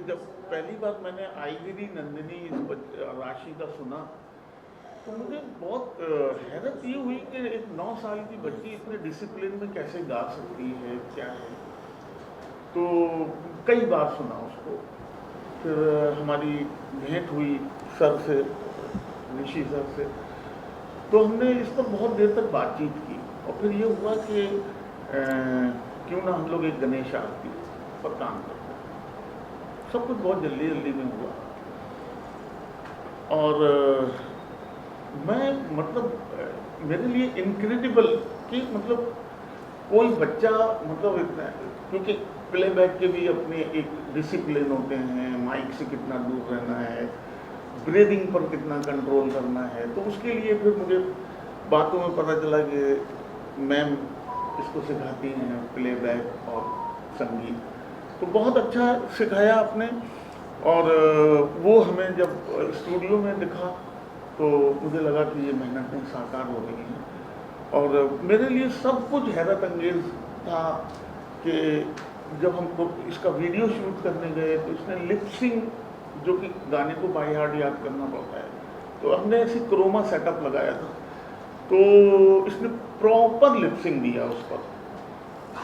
जब पहली बार मैंने आईगिरी नंदिनी राशि का सुना तो मुझे बहुत हैरत ये हुई कि एक 9 साल की बच्ची इतने डिसिप्लिन में कैसे गा सकती है, क्या है। तो कई बार सुना उसको, फिर हमारी भेंट हुई सर से, ऋषि सर से, तो हमने इस पर बहुत देर तक बातचीत की और फिर ये हुआ कि क्यों ना हम लोग एक गणेश आरती पर काम करते। सब कुछ बहुत जल्दी जल्दी में हुआ और मैं मतलब मेरे लिए इनक्रेडिबल कि मतलब कोई बच्चा मतलब इतना, क्योंकि प्लेबैक के भी अपने एक डिसिप्लिन होते हैं, माइक से कितना दूर रहना है, ब्रीदिंग पर कितना कंट्रोल करना है, तो उसके लिए फिर मुझे बातों में पता चला कि मैम इसको सिखाती हैं प्लेबैक और संगीत, तो बहुत अच्छा सिखाया आपने। और वो हमें जब स्टूडियो में दिखा तो मुझे लगा कि ये मेहनतें साकार हो रही हैं और मेरे लिए सब कुछ हैरत अंगेज था कि जब हमको इसका वीडियो शूट करने गए तो इसने लिपसिंग, जो कि गाने को बाय हार्ट याद करना पड़ता है, तो हमने ऐसी क्रोमा सेटअप लगाया था, तो इसने प्रॉपर लिपसिंग दिया उस पर।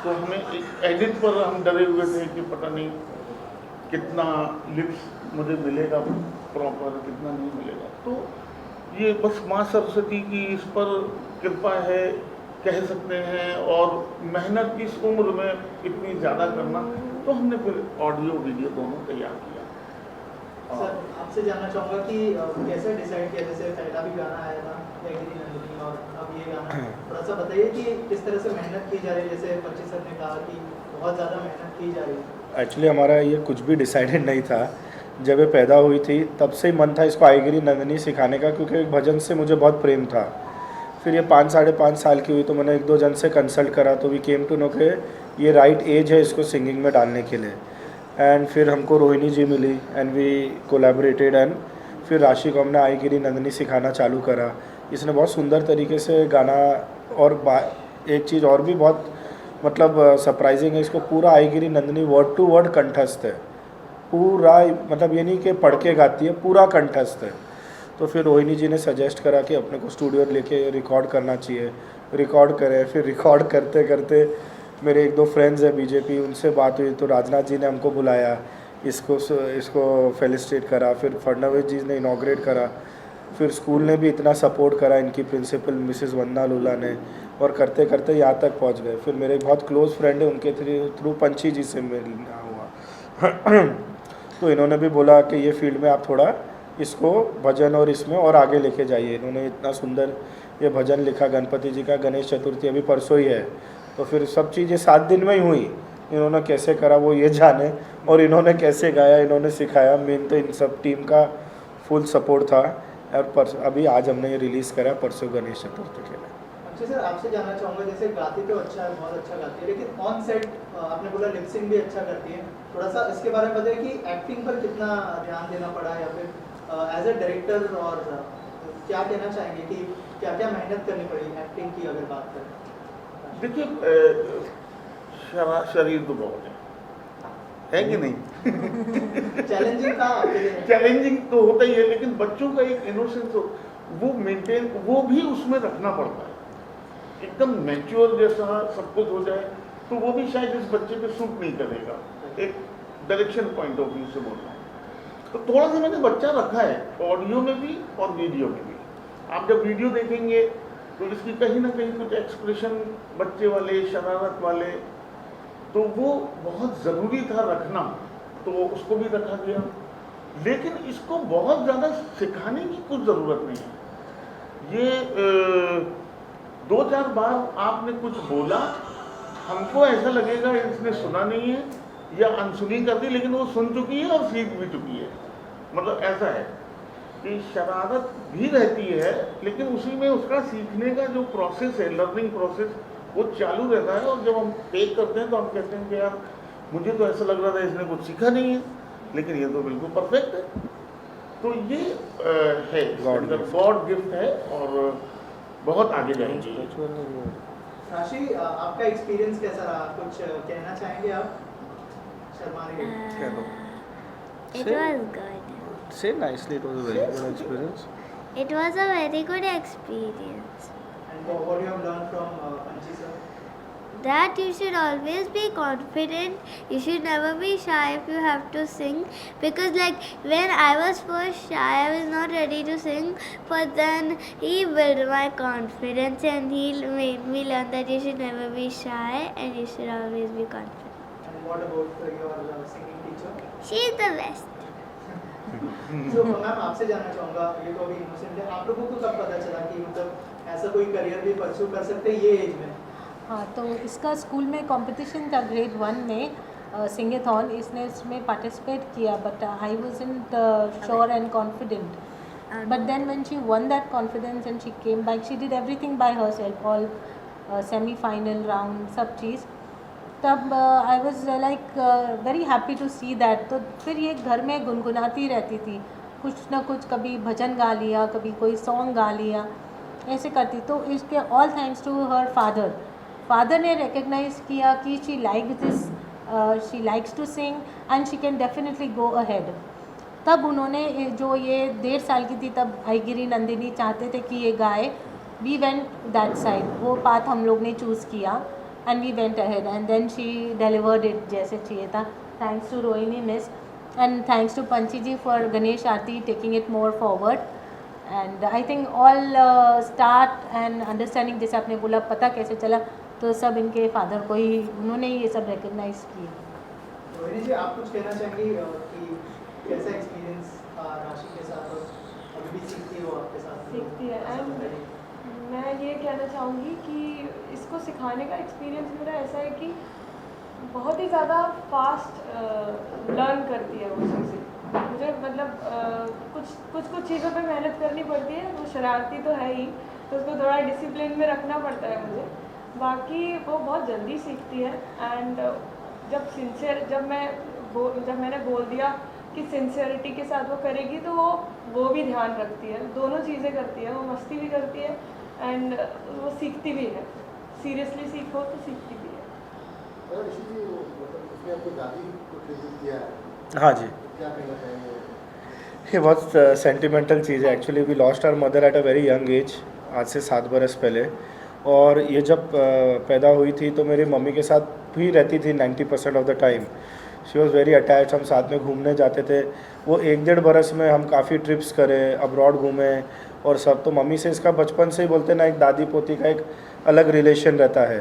तो हमें एडिट पर हम डरे हुए थे कि पता नहीं कितना लिप्स मुझे मिलेगा प्रॉपर, कितना नहीं मिलेगा। तो ये बस माँ सरस्वती की इस पर कृपा है कह सकते हैं, और मेहनत इस उम्र में इतनी ज़्यादा करना, तो हमने फिर ऑडियो वीडियो दोनों तैयार किया। सर आपसे जानना चाहूँगा कि कैसे डिसाइड किया, जैसे पहला भी गाना आया था आईगिरी नंदिनी और अब ये गाना, थोड़ा सा बताइए कि किस तरह से मेहनत की जा रही है। जैसे बच्चे सर ने कहा कि बहुत ज़्यादा मेहनत की जा रही है। एक्चुअली हमारा ये कुछ भी डिसाइडेड नहीं था, जब ये पैदा हुई थी तब से ही मन था इसको आईगिरी नंदिनी सिखाने का, क्योंकि एक भजन से मुझे बहुत प्रेम था। फिर ये 5-5.5 साल की हुई तो मैंने 1-2 जन से कंसल्ट करा, तो वी केम टू नो के ये राइट एज है इसको सिंगिंग में डालने के लिए। एंड फिर हमको रोहिणी जी मिली एंड वी कोलैबोरेटेड, एंड फिर राशि को हमने आईगिरी नंदिनी सिखाना चालू करा। इसने बहुत सुंदर तरीके से गाना, और एक चीज़ और भी बहुत मतलब सरप्राइजिंग है, इसको पूरा आईगिरी नंदिनी वर्ड टू वर्ड कंठस्थ है पूरा, मतलब ये नहीं कि पढ़ के गाती है, पूरा कंठस्थ है। तो फिर रोहिणी जी ने सजेस्ट करा कि अपने को स्टूडियो लेके रिकॉर्ड करना चाहिए, रिकॉर्ड करें। फिर रिकॉर्ड करते करते मेरे 1-2 फ्रेंड्स हैं बीजेपी, उनसे बात हुई तो राजनाथ जी ने हमको बुलाया, इसको फेलिसिटेट करा। फिर फडणवीस जी ने इनॉग्रेट करा, फिर स्कूल ने भी इतना सपोर्ट करा, इनकी प्रिंसिपल मिसेस वंदना लूला ने, और करते करते यहाँ तक पहुँच गए। फिर मेरे बहुत क्लोज़ फ्रेंड है, उनके थ्रू पंछी जी से मिलना हुआ तो इन्होंने भी बोला कि ये फील्ड में आप थोड़ा इसको भजन और इसमें और आगे लेके जाइए। इन्होंने इतना सुंदर ये भजन लिखा गणपति जी का, गणेश चतुर्थी अभी परसों ही है, तो फिर सब चीज़ें 7 दिन में ही हुई। इन्होंने कैसे करा वो ये जाने, और इन्होंने कैसे गाया, इन्होंने सिखाया। मेन तो इन सब टीम का फुल सपोर्ट था। और अभी आज हमने ये रिलीज़ करा परसों गणेश चतुर्थी के लिए। अच्छा सर, आपसे जानना चाहूँगा, जैसे गाती तो अच्छा है, बहुत अच्छा गाती है, लेकिन ऑन सेट आपने बोला लिपसिंग भी अच्छा करती है, थोड़ा सा इसके बारे में बताइए कि एक्टिंग पर कितना ध्यान देना पड़ा, या फिर एज ए डायरेक्टर, और क्या कहना चाहेंगे कि क्या क्या मेहनत करनी पड़ी एक्टिंग की अगर बात करें। देखिए शरीर तो बहुत है कि नहीं चैलेंजिंग था आपके लिए? चैलेंजिंग तो होता ही है, लेकिन बच्चों का एक इनोसेंस वो मेंटेन, वो भी उसमें रखना पड़ता है। एकदम मैच्योर जैसा सब कुछ हो जाए तो वो भी शायद इस बच्चे पे सूट नहीं करेगा, एक डायरेक्शन पॉइंट ऑफ व्यू से बोल रहा हूँ। तो थोड़ा सा मैंने बच्चा रखा है ऑडियो में भी और वीडियो में भी। आप जब वीडियो देखेंगे तो इसकी कहीं ना कहीं कुछ एक्सप्रेशन बच्चे वाले, शरारत वाले, तो वो बहुत ज़रूरी था रखना, तो उसको भी रखा गया। लेकिन इसको बहुत ज़्यादा सिखाने की कुछ ज़रूरत नहीं है। ये 2-4 बार आपने कुछ बोला, हमको ऐसा लगेगा इसने सुना नहीं है या अनसुनी कर दी, लेकिन वो सुन चुकी है और सीख भी चुकी है। मतलब ऐसा है कि शरारत भी रहती है, लेकिन उसी में उसका सीखने का जो प्रोसेस है, लर्निंग प्रोसेस, वो चालू रहता है। और जब हम टेक करते हैं तो हम कहते हैं कि यार मुझे तो ऐसा लग रहा था इसने कुछ सीखा नहीं है, लेकिन ये तो बिल्कुल परफेक्ट है। तो ये है गॉड गिफ्ट है और बहुत आगे जाएंगे। राशि, आपका एक्सपीरियंस कैसा रहा? कुछ कहना चाहेंगे आप? शर्मा रही It was good. Say nicely, it was a very good experience. It was a very good experience. And what you have learned from Panchi sir? That you should always be confident. You should never be shy if you have to sing. Because like when I was first shy, I was not ready to sing. But then he built my confidence and he made me learn that you should never be shy and you should always be confident. And what about your singing teacher? She is the best. तो ma'am आपसे जानना चाहूँगा, ये तो अभी innocent है, आप लोगों को कब पता चला कि मतलब ऐसा कोई करियर भी परस्यू कर सकते हैं ये एज में? हाँ, तो इसका स्कूल में कंपटीशन था ग्रेड 1 में सिंगेथॉन, इसने उसमें पार्टिसिपेट किया but I wasn't sure and confident. But then when she won that confidence and she came back, she did everything by herself, all semi-final round, सब चीज़. तब I was like very happy to see that. तो फिर ये घर में गुनगुनाती रहती थी, कुछ ना कुछ, कभी भजन गा लिया, कभी कोई सॉन्ग गा लिया, ऐसे करती. तो इसके all thanks to her father ने रिकग्नाइज किया कि she like this, she likes to sing and she can definitely go ahead. तब उन्होंने जो ये 1.5 साल की थी तब आईगिरी नंदिनी चाहते थे कि ये गाए. वी वेंट दैट साइड, वो पाथ हम लोग ने चूज़ किया and we went ahead and then she delivered it जैसे चाहिए था. Thanks to Rohini miss and thanks to Panchi ji for Ganesh aarti taking it more forward. And I think all start and understanding, जैसे आपने बोला पता कैसे चला, तो सब इनके फादर को ही, उन्होंने ही ये सब रिकग्नाइज किया. रोहिणी जी, आप कुछ कहना चाहेंगी कि कैसा एक्सपीरियंस राशि के साथ, और अभी भी सीखती हो आपके साथ? सीखती है. एंड मैं ये कहना चाहूँगी कि इसको सिखाने का एक्सपीरियंस मेरा ऐसा है कि बहुत ही ज़्यादा फास्ट लर्न करती है वो चीज़ें. मुझे मतलब कुछ चीज़ों पे मेहनत करनी पड़ती है. वो शरारती तो है ही, तो उसको थोड़ा डिसिप्लिन में रखना पड़ता है मुझे. बाकी वो बहुत जल्दी सीखती है. एंड जब मैंने बोल दिया कि सिंसियरिटी के साथ वो करेगी, तो वो भी ध्यान रखती है, दोनों चीज़ें करती है. वो मस्ती भी करती है एंड वो सीखती भी है. सीरियसली सीखो तो सीखती भी है. ऋषि जी, उसमें आपको दादी को ट्रिब्यूट किया है. हाँ जी, क्या कहना चाहेंगे? ये बहुत सेंटिमेंटल चीज़ है. Actually we lost our mother at a very young age, आज से 7 बरस पहले. और ये जब पैदा हुई थी तो मेरी मम्मी के साथ भी रहती थी 90% of the time. She was very attach. हम साथ में घूमने जाते थे. वो 1-1.5 बरस में हम काफ़ी ट्रिप्स करें, अब्रॉड घूमे और सब. तो मम्मी से इसका बचपन से ही बोलते ना, एक दादी पोती का एक अलग रिलेशन रहता है.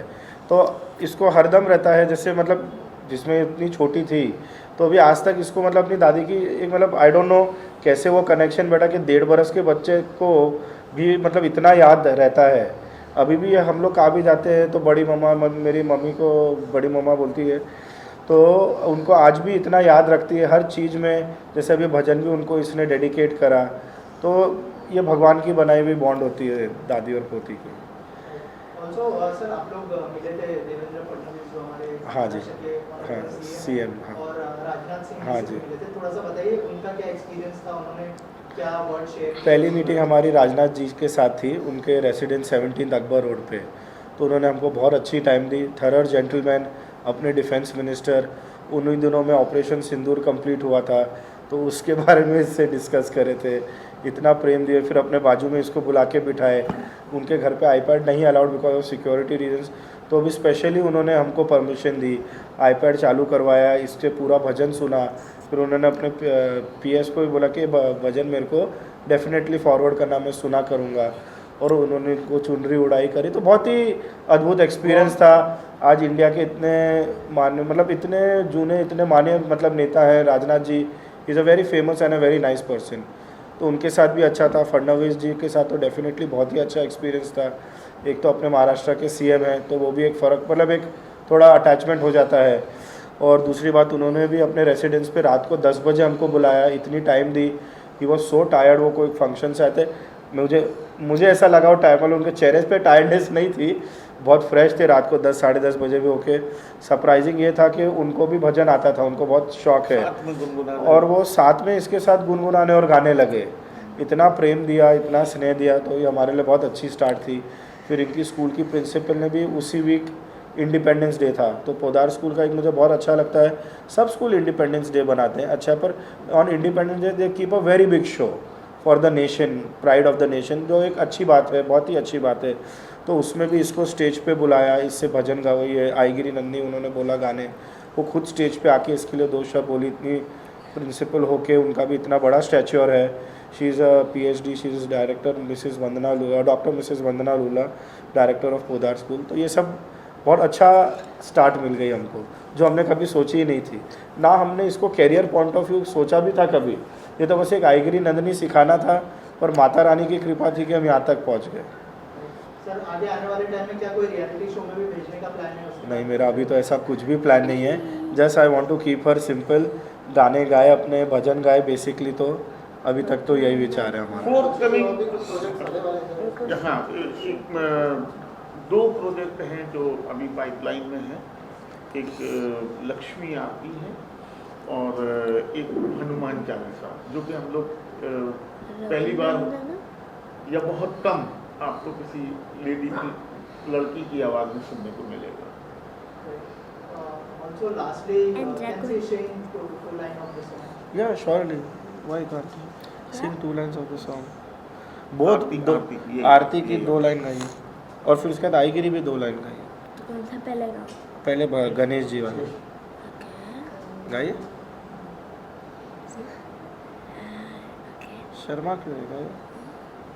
तो इसको हरदम रहता है, जैसे मतलब जिसमें इतनी छोटी थी तो अभी आज तक इसको मतलब अपनी दादी की एक मतलब आई डोंट नो कैसे वो कनेक्शन बैठा कि 1.5 बरस के बच्चे को भी मतलब इतना याद रहता है. अभी भी हम लोग कहाँ भी जाते हैं तो बड़ी मम्मा, मेरी मम्मी को बड़ी मम्मा बोलती है, तो उनको आज भी इतना याद रखती है हर चीज़ में. जैसे अभी भजन भी उनको इसने डेडिकेट करा. तो ये भगवान की बनाई हुई बॉन्ड होती है दादी और पोती की. ऑल्सो सर, आप लोग मिले थे देवेंद्र फडणवीस जो हमारे हाँ जी, महाराष्ट्र के हाँ, honorable CM, हाँ. और राजनाथ सिंह हाँ जी जी. से मिले थे. थोड़ा सा बताइए उनका क्या एक्सपीरियंस था, उन्होंने क्या वर्ड शेयर? पहली मीटिंग हमारी राजनाथ जी के साथ थी, उनके रेसिडेंस 17 अकबर रोड पे. तो उन्होंने हमको बहुत अच्छी टाइम दी. थरर जेंटलमैन, अपने डिफेंस मिनिस्टर. उन्हीं दिनों में ऑपरेशन सिंदूर कंप्लीट हुआ था, तो उसके बारे में इससे डिस्कस करे थे. इतना प्रेम दिए. फिर अपने बाजू में इसको बुला के बिठाए. उनके घर पे आईपैड नहीं allowed because of security reasons, तो अभी स्पेशली उन्होंने हमको परमिशन दी. आईपैड चालू करवाया, इससे पूरा भजन सुना. फिर उन्होंने अपने PS को भी बोला कि भजन मेरे को डेफिनेटली फॉरवर्ड करना, मैं सुना करूँगा. और उन्होंने को चुनरी उड़ाई करी. तो बहुत ही अद्भुत एक्सपीरियंस था. आज इंडिया के इतने मान्य मतलब इतने जूने इतने मान्य मतलब नेता हैं. Rajnath ji is a very famous and a very nice person. तो उनके साथ भी अच्छा था. फडणवीस जी के साथ तो डेफिनेटली बहुत ही अच्छा एक्सपीरियंस था. एक तो अपने महाराष्ट्र के CM हैं, तो वो भी एक फ़र्क मतलब एक थोड़ा अटैचमेंट हो जाता है. और दूसरी बात, उन्होंने भी अपने रेसिडेंस पे रात को 10 बजे हमको बुलाया, इतनी time the. He was so tired. वो कोई फंक्शन से आते, मुझे ऐसा लगा वो टाइम वाले उनके चेहरे पे टायर्डनेस नहीं थी, बहुत फ्रेश थे. रात को 10 साढ़े 10 बजे भी ओके. सरप्राइजिंग ये था कि उनको भी भजन आता था, उनको बहुत शौक है. साथ में गुनगुनाने. और वो साथ में इसके साथ गुनगुनाने और गाने लगे. इतना प्रेम दिया, इतना स्नेह दिया. तो ये हमारे लिए बहुत अच्छी स्टार्ट थी. फिर इनकी स्कूल की प्रिंसिपल ने भी उसी वीक इंडिपेंडेंस डे था, तो पोदार स्कूल का एक मुझे बहुत अच्छा लगता है, सब स्कूल इंडिपेंडेंस डे बनाते हैं अच्छा, पर on independence day they keep a very big show for the nation, pride of the nation, जो एक अच्छी बात है, बहुत ही अच्छी बात है। तो उसमें भी इसको स्टेज पे बुलाया, इससे भजन गाई है, आईगिरी नंदी उन्होंने बोला गाने, वो खुद स्टेज पे आके इसके लिए 2 शब्द बोली, इतनी प्रिंसिपल होके उनका भी इतना बड़ा स्टैच्योर है। She is a PhD, she is director Mrs Vandana Lula, doctor Mrs Vandana Lula, director of Podar school. तो ये सब बहुत अच्छा स्टार्ट मिल गई हमको, जो हमने कभी सोची ही नहीं थी ना, हमने इसको कैरियर पॉइंट ऑफ व्यू सोचा भी था कभी, ये तो बस एक आईगिरी नंदनी सिखाना था, पर माता रानी की कृपा थी कि हम यहाँ तक पहुँच गए। सर आगे आने वाले टाइम में क्या कोई रियलिटी शो में भी भेजने का प्लान है उसमें? नहीं, मेरा अभी तो ऐसा कुछ भी प्लान नहीं है, just I want to keep her simple, गाने गाए अपने, भजन गाए बेसिकली, तो अभी तक तो यही विचार है हमारा। फोर्थ कमिंग और भी कुछ प्रोजेक्ट आने वाले हैं? हाँ, 2 प्रोजेक्ट हैं जो अभी पाइपलाइन में है, एक लक्ष्मी आरती है और एक हनुमान चालीसा, जो कि हम लोग पहली बार या बहुत कम आपको किसी लेडी की, लड़की की आवाज़ में सुनने को मिलेगा। Also lastly, And can Jacob. you sing two line of the song? Yeah, surely. Why can't you? Sing 2 lines of the song. बहुत आरती की 2 लाइन गाइए, और फिर उसके बाद आईगिरी भी 2 लाइन गाइए। तो कौन सा पहले गाओ? पहले गणेश जी वाले गाइए। शर्मा क्यों है, गाइए।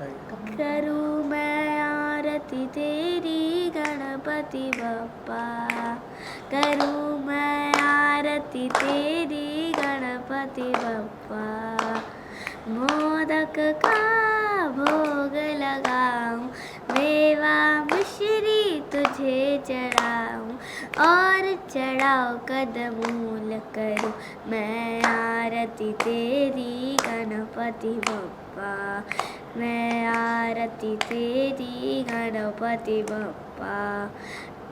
करूँ मैं आरती तेरी गणपति बप्पा, करूँ मैं आरती तेरी गणपति बप्पा, मोदक का भोग लगाऊं, मेवा मिश्री तुझे चढ़ाऊं, और चढ़ाओ कदमूल करूं मैं आरती तेरी गणपति बप्पा, मैं आरती तेरी गणपति बप्पा,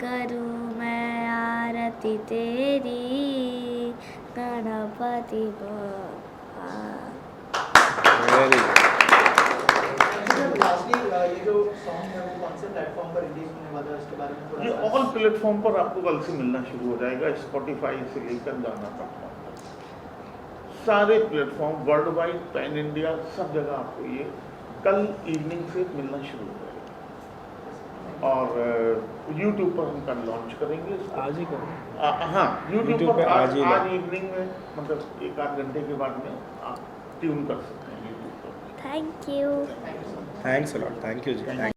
करूं मैं आरती तेरी गणपति बप्पा। वेरी लास्टली ये जो सॉन्ग है वो कौन से प्लेटफॉर्म पर रिलीज होने वाला है, इसके बारे में थोड़ा ये सा? ऑल प्लेटफॉर्म पर आपको कल से मिलना शुरू हो जाएगा, स्पॉटिफाई से लेकर गाना तक, सारे platform world wide, pan India, सब जगह आपको ये कल इवनिंग से मिलना शुरू हो जाएगा। और यूट्यूब पर हम कल लॉन्च करेंगे इसको। आज ही करो। हाँ, यूट्यूब YouTube पर पे आज आज ही इवनिंग में, मतलब 1-8 घंटे के बाद में आप ट्यून कर सकते हैं यूट्यूब पर। Thank you. Thanks a lot, thank you ji.